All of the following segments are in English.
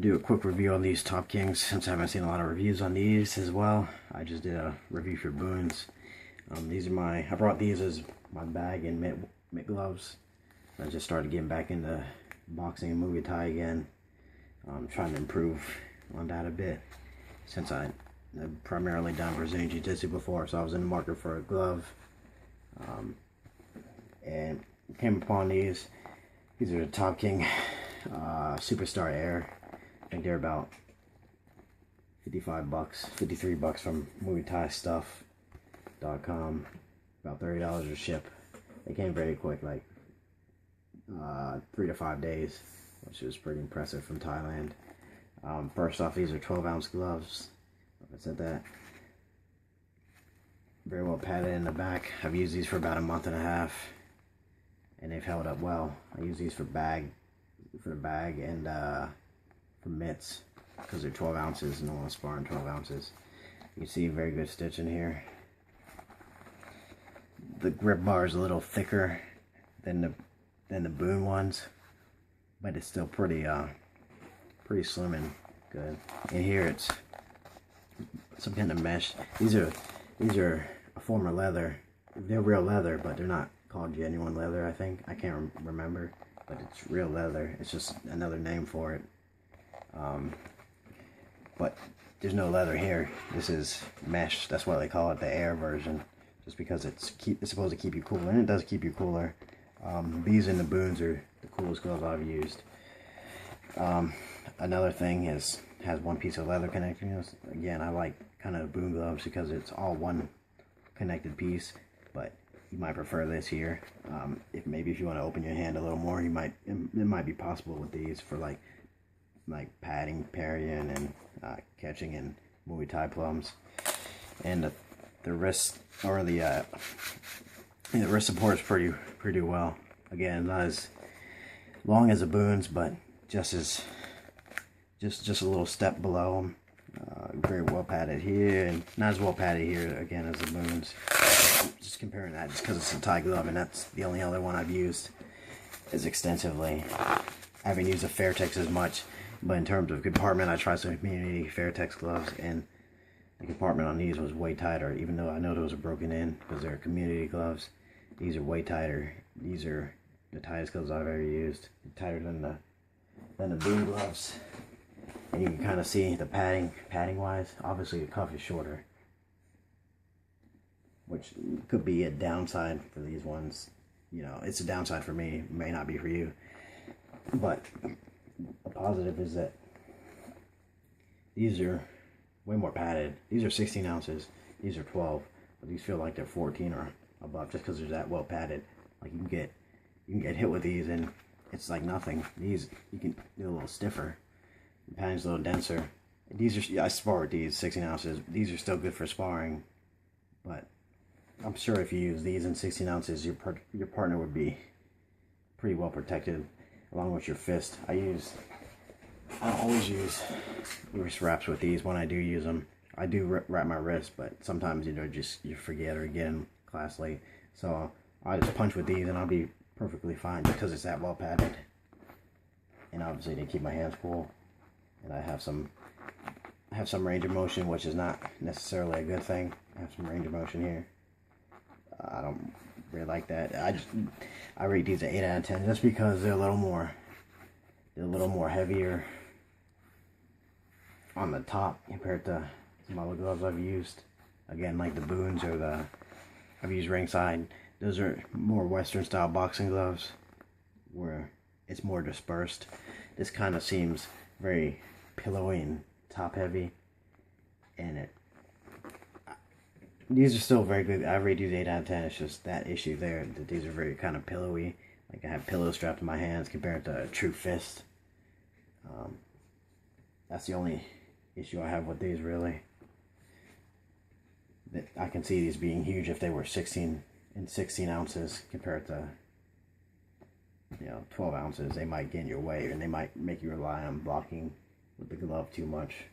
do a quick review on these Top Kings since I haven't seen a lot of reviews on these as well. I just did a review for Boons. These are I brought these as my bag and mitt gloves. I just started getting back into boxing and Muay Thai again. I'm trying to improve on that a bit since I've primarily done Brazilian Jiu-Jitsu before, so I was in the market for a glove. And came upon these. These are the Top King Superstar Air. I think they're about 55 bucks, 53 bucks from MuayThaiStuff.com. About $30 to ship. They came very quick, like 3 to 5 days, which was pretty impressive from Thailand. First off, these are 12-ounce gloves. I said that. Very well padded in the back. I've used these for about a month and a half, and they've held up well. I use these for the bag and for mitts because they're 12 ounces and I want to spar in 12 ounces. You can see very good stitch in here. The grip bar is a little thicker than the Boon ones, but it's still pretty slim and good. In here it's some kind of mesh. These are a form of leather. They're real leather, but they're not called genuine leather, I think. I can't remember, but it's real leather. It's just another name for it. But there's no leather here. This is mesh. That's why they call it the air version, just because it's supposed to keep you cool, and it does keep you cooler. These and the Boons are the coolest gloves I've used. Another thing has one piece of leather connecting us. Again, I like kind of Boon gloves because it's all one connected piece, but you might prefer this here. If you want to open your hand a little more, it might be possible with these for like padding, parrying, and catching in Muay Thai plums. And the wrist or the wrist support is pretty well. Again, not as long as the Boons, but just a little step below them. Very well padded here, and not as well padded here again as the Boons. Just comparing that, just because it's a Thai glove, and that's the only other one I've used as extensively. I haven't used a Fairtex as much, but in terms of compartment, I tried some community Fairtex gloves, and the compartment on these was way tighter. Even though I know those are broken in because they're community gloves, these are way tighter. These are the tightest gloves I've ever used. Tighter than the Boon gloves. And you can kind of see the padding wise. Obviously the cuff is shorter, which could be a downside for these ones. You know, it's a downside for me, it may not be for you. But a positive is that these are way more padded. These are 16 ounces, these are 12, but these feel like they're 14 or above just because they're that well padded. Like you can get hit with these and it's like nothing. These you can do a little stiffer. The padding's a little denser. These are, I spar with these 16 ounces. These are still good for sparring, but I'm sure if you use these in 16 ounces, your partner would be pretty well protected, along with your fist. I always use wrist wraps with these when I do use them. I do wrap my wrist, but sometimes you forget or get in class late. So I just punch with these and I'll be perfectly fine because it's that well padded. And obviously they keep my hands cool. And I have some range of motion, which is not necessarily a good thing. I have some range of motion here. I don't really like that. I rate these an 8 out of 10 just because they're a little more heavier on the top compared to some other gloves I've used. Again, like the Boons or I've used Ringside. Those are more Western style boxing gloves where it's more dispersed. This kind of seems very pillowy and top heavy, and these are still very good. I rate these 8 out of 10. It's just that issue there that these are very kind of pillowy. Like I have pillows strapped to my hands compared to a true fist. That's the only issue I have with these, really. That I can see these being huge if they were 16 ounces compared to 12 ounces. They might get in your way, and they might make you rely on blocking with the glove too much.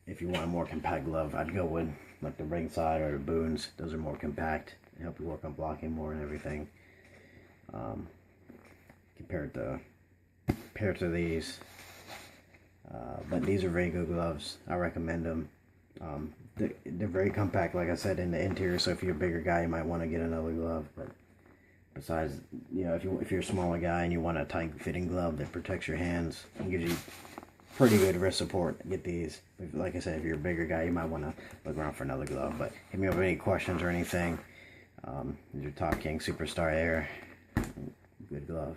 If you want a more compact glove, I'd go with like the Ringside or the Boons. Those are more compact and help you work on blocking more and everything. Compared to these, But these are very good gloves. I recommend them. They're very compact, like I said, in the interior. So if you're a bigger guy, you might want to get another glove. But besides, you know, if you're a smaller guy and you want a tight fitting glove that protects your hands and gives you pretty good wrist support, get these. Like I said, if you're a bigger guy, you might want to look around for another glove. But hit me up with any questions or anything. Your Top King Superstar Air. Good glove.